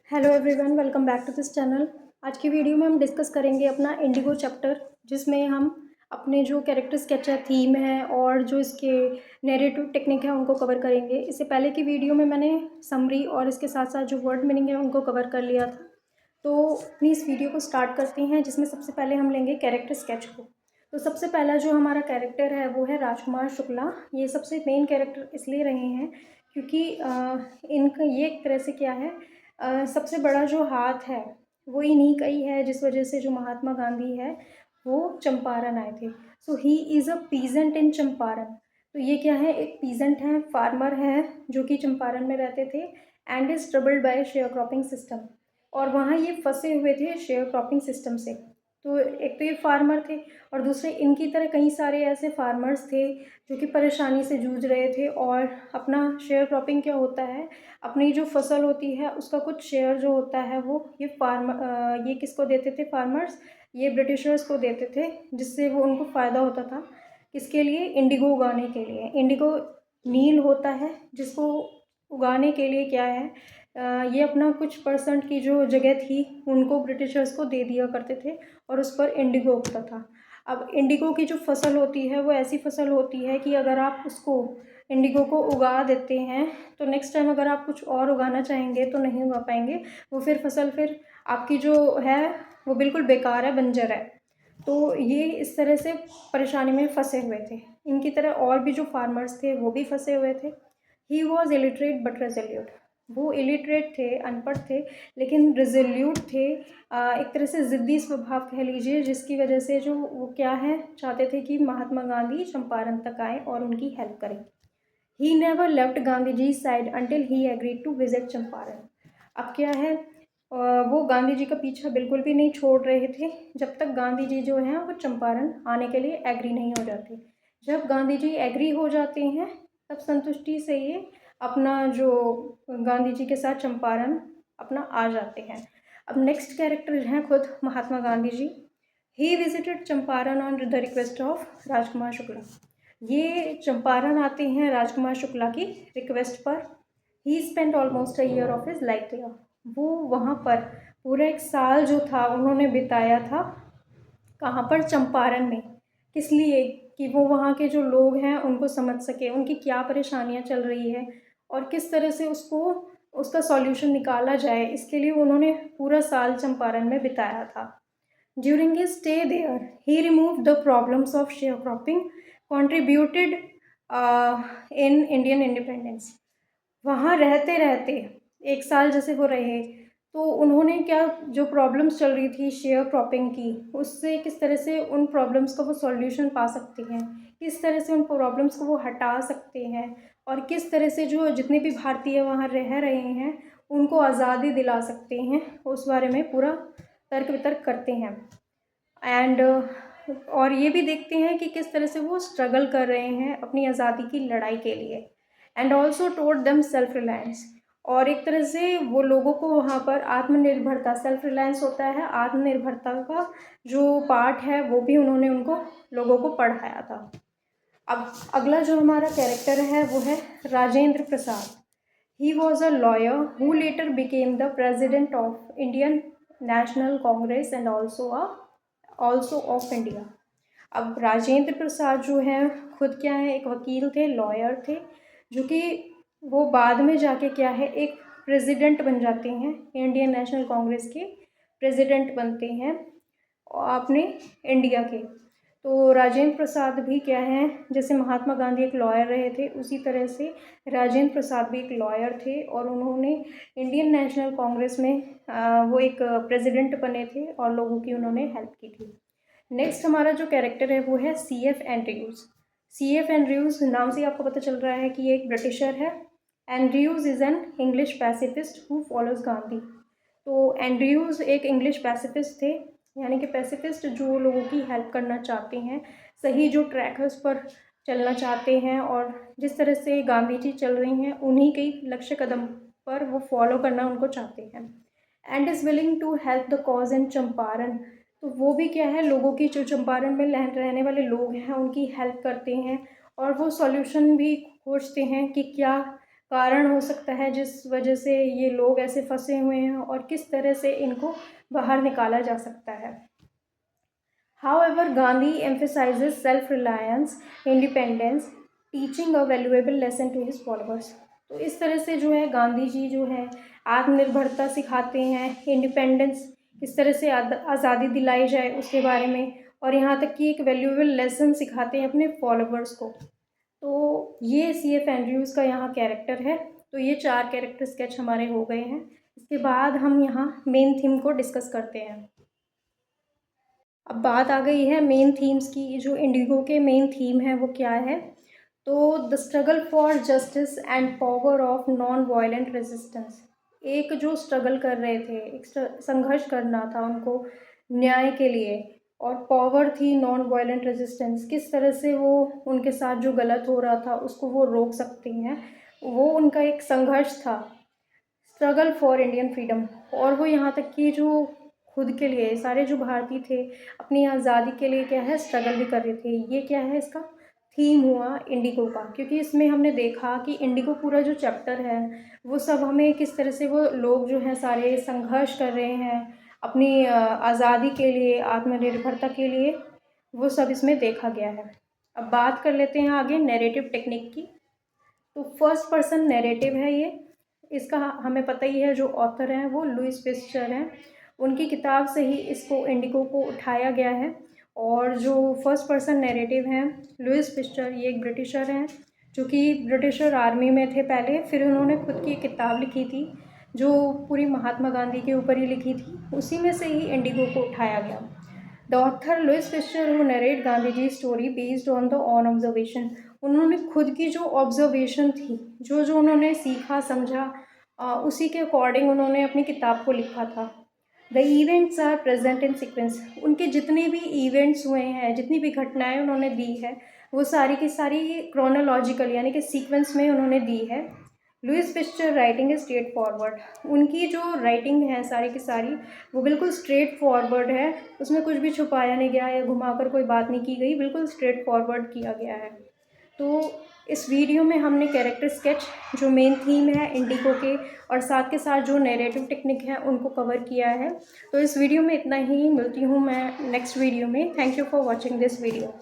Hello everyone, welcome back to this channel. आज की video में हम डिस्कस करेंगे अपना इंडिगो चैप्टर, जिसमें हम अपने जो कैरेक्टर स्केच है, थीम है और जो इसके नैरेटिव टेक्निक है उनको कवर करेंगे। इससे पहले की वीडियो में मैंने समरी और इसके साथ साथ जो वर्ड मीनिंग है उनको कवर कर लिया था। तो अपनी इस वीडियो को स्टार्ट करते हैं, जिसमें सबसे पहले हम लेंगे कैरेक्टर स्केच को। तो सबसे पहला जो हमारा कैरेक्टर है वो है राजकुमार शुक्ला। ये सबसे मेन कैरेक्टर इसलिए रहे हैं क्योंकि इनका ये एक तरह से क्या है, सबसे बड़ा जो हाथ है वो इन्हीं का ही है, जिस वजह से जो महात्मा गांधी है वो चंपारण आए थे। सो ही इज़ अ पीजेंट इन चंपारण। तो ये क्या है, एक पीजेंट है, फार्मर है जो कि चंपारण में रहते थे and is troubled by share cropping system. और वहाँ ये फंसे हुए थे शेयर क्रॉपिंग सिस्टम से। तो एक तो ये फार्मर थे और दूसरे इनकी तरह कई सारे ऐसे फार्मर्स थे जो कि परेशानी से जूझ रहे थे। और अपना शेयर क्रॉपिंग क्या होता है, अपनी जो फसल होती है उसका कुछ शेयर जो होता है वो ये किसको देते थे, फार्मर्स ये ब्रिटिशर्स को देते थे, जिससे वो उनको फ़ायदा होता था। किसके लिए, इंडिगो उगाने के लिए। इंडिगो नील होता है जिसको उगाने के लिए क्या है, ये अपना कुछ परसेंट की जो जगह थी उनको ब्रिटिशर्स को दे दिया करते थे और उस पर इंडिगो उगता था। अब इंडिगो की जो फसल होती है वो ऐसी फसल होती है कि अगर आप उसको इंडिगो को उगा देते हैं तो नेक्स्ट टाइम अगर आप कुछ और उगाना चाहेंगे तो नहीं उगा पाएंगे। वो फसल फिर आपकी जो है वो बिल्कुल बेकार है, बंजर है। तो ये इस तरह से परेशानी में फंसे हुए थे। इनकी तरह और भी जो फार्मर्स थे वो भी फंसे हुए थे। He was illiterate but resolute. वो इलिटरेट थे, अनपढ़ थे, लेकिन रिजोल्यूट थे। एक तरह से ज़िद्दी स्वभाव कह लीजिए, जिसकी वजह से जो वो क्या है, चाहते थे कि महात्मा गांधी चंपारण तक आए और उनकी हेल्प करें। He never left Gandhi ji side until he agreed to visit Champaran. अब क्या है, वो गांधी जी का पीछा बिल्कुल भी नहीं छोड़ रहे थे जब तक गांधी जी जो हैं वो चंपारण आने के लिए एग्री नहीं हो जाते। जब गांधी जी एग्री हो जाते हैं तब संतुष्टि से ये अपना जो गांधी जी के साथ चंपारण अपना आ जाते हैं। अब नेक्स्ट कैरेक्टर हैं खुद Mahatma Gandhi ji. He visited Champaran on the request of Rajkumar Shukla. ये चंपारण आते हैं राजकुमार शुक्ला की रिक्वेस्ट पर। He spent almost a year of his life there. वो वहाँ पर पूरा एक साल जो था उन्होंने बिताया था। कहाँ पर, चंपारण में। किस लिए, कि वो वहाँ के जो लोग हैं उनको समझ सके, उनकी क्या परेशानियाँ चल रही है और किस तरह से उसको उसका सॉल्यूशन निकाला जाए, इसके लिए उन्होंने पूरा साल चंपारण में बिताया था। During his stay there, he removed the problems of sharecropping, contributed in Indian independence. वहाँ रहते रहते एक साल जैसे वो रहे तो उन्होंने क्या, जो प्रॉब्लम्स चल रही थी शेयर क्रॉपिंग की, उससे किस तरह से उन प्रॉब्लम्स का वो सॉल्यूशन पा सकते हैं, किस तरह से उन प्रॉब्लम्स को वो हटा सकते हैं और किस तरह से जो जितने भी भारतीय वहाँ रह रहे हैं उनको आज़ादी दिला सकते हैं, उस बारे में पूरा तर्क वितर्क करते हैं। एंड और ये भी देखते हैं कि किस तरह से वो स्ट्रगल कर रहे हैं अपनी आज़ादी की लड़ाई के लिए। And also taught them self reliance. और एक तरह से वो लोगों को वहाँ पर आत्मनिर्भरता, सेल्फ रिलायंस होता है आत्मनिर्भरता का जो पार्ट है, वो भी उन्होंने उनको लोगों को पढ़ाया था। अब अगला जो हमारा कैरेक्टर है वो है Rajendra Prasad. He was a lawyer who later became the president of Indian National Congress and also of India. अब राजेंद्र प्रसाद जो हैं खुद क्या है, एक वकील थे, लॉयर थे, जो कि वो बाद में जाके क्या है, एक प्रेसिडेंट बन जाते हैं, इंडियन नेशनल कांग्रेस के प्रेसिडेंट बनते हैं अपने इंडिया के। तो राजेंद्र प्रसाद भी क्या हैं, जैसे महात्मा गांधी एक लॉयर रहे थे उसी तरह से राजेंद्र प्रसाद भी एक लॉयर थे और उन्होंने इंडियन नेशनल कांग्रेस में वो एक प्रेसिडेंट बने थे और लोगों की उन्होंने हेल्प की थी। नेक्स्ट हमारा जो कैरेक्टर है वो है C.F. एंड्रयूज़। C.F. एंड्रयूज़ नाम से आपको पता चल रहा है कि ये एक ब्रिटिशर है। Andrews is an English pacifist who follows Gandhi. तो एंड्रयूज़ एक इंग्लिश पैसिफिस्ट थे, यानी कि पैसिफिस्ट जो लोगों की हेल्प करना चाहते हैं, सही जो ट्रैक है उस पर चलना चाहते हैं और जिस तरह से गांधी जी चल रही हैं उन्हीं के लक्ष्य कदम पर वो फॉलो करना उनको चाहते हैं। And is willing to help the cause in Champaran. तो वो भी क्या है, लोगों की जो चंपारण में रहने वाले लोग हैं उनकी हेल्प करते हैं और वो सॉल्यूशन भी खोजते हैं कि क्या कारण हो सकता है जिस वजह से ये लोग ऐसे फंसे हुए हैं और किस तरह से इनको बाहर निकाला जा सकता है। However, Gandhi emphasizes self-reliance, independence, teaching a valuable lesson to his followers। तो इस तरह से जो है गांधी जी जो है आत्मनिर्भरता सिखाते हैं, इंडिपेंडेंस किस तरह से आज़ादी दिलाई जाए उसके बारे में, और यहाँ तक कि एक वैल्यूएबल लेसन सिखाते हैं अपने फॉलोवर्स को। तो ये C.F. एंड्रयूज़ का यहाँ कैरेक्टर है। तो ये 4 कैरेक्टर स्केच हमारे हो गए हैं। इसके बाद हम यहाँ मेन थीम को डिस्कस करते हैं। अब बात आ गई है मेन थीम्स की। जो इंडिगो के मेन थीम है वो क्या है? तो the struggle for justice and power of non violent resistance. एक जो स्ट्रगल कर रहे थे, एक संघर्ष करना था उनको न्याय के लिए, और पावर थी नॉन वायलेंट रेजिस्टेंस। किस तरह से वो उनके साथ जो गलत हो रहा था उसको वो रोक सकती हैं, वो उनका एक संघर्ष था, स्ट्रगल फॉर इंडियन फ्रीडम। और वो यहाँ तक कि जो खुद के लिए सारे जो भारतीय थे अपनी आज़ादी के लिए क्या है स्ट्रगल भी कर रहे थे। ये क्या है इसका थीम हुआ इंडिगो का, क्योंकि इसमें हमने देखा कि इंडिगो पूरा जो चैप्टर है वो सब हमें किस तरह से वो लोग जो हैं सारे संघर्ष कर रहे हैं अपनी आज़ादी के लिए, आत्मनिर्भरता के लिए, वो सब इसमें देखा गया है। अब बात कर लेते हैं आगे नैरेटिव टेक्निक की। तो फर्स्ट पर्सन नैरेटिव है ये। इसका हमें पता ही है जो ऑथर हैं वो लुईस पेस्चर हैं। उनकी किताब से ही इसको इंडिगो को उठाया गया है। और जो फर्स्ट पर्सन नैरेटिव हैं लुईस पेस्चर, ये एक ब्रिटिशर हैं जो कि ब्रिटिशर आर्मी में थे पहले, फिर उन्होंने खुद की एक किताब लिखी थी जो पूरी महात्मा गांधी के ऊपर ही लिखी थी, उसी में से ही इंडिगो को उठाया गया। The author Louis Fischer who narrate Gandhi ji story based on the on observation. उन्होंने खुद की जो ऑब्जर्वेशन थी, जो जो उन्होंने सीखा समझा, उसी के अकॉर्डिंग उन्होंने अपनी किताब को लिखा था। The events are present in sequence. उनके जितने भी इवेंट्स हुए हैं, जितनी भी घटनाएं उन्होंने दी है, वो सारी की सारी क्रोनोलॉजिकल यानी कि सीक्वेंस में उन्होंने दी है। लुईस पेस्चर राइटिंग है स्ट्रेट फॉरवर्ड। उनकी जो राइटिंग है सारी की सारी वो बिल्कुल स्ट्रेट फॉरवर्ड है, उसमें कुछ भी छुपाया नहीं गया या घुमाकर कोई बात नहीं की गई, बिल्कुल स्ट्रेट फॉरवर्ड किया गया है। तो इस वीडियो में हमने कैरेक्टर स्केच, जो मेन थीम है इंडिगो के, और साथ के साथ जो नैरेटिव टेक्निक है उनको कवर किया है। तो इस वीडियो में इतना ही। मिलती हूँ मैं नेक्स्ट वीडियो में। Thank you for watching this video.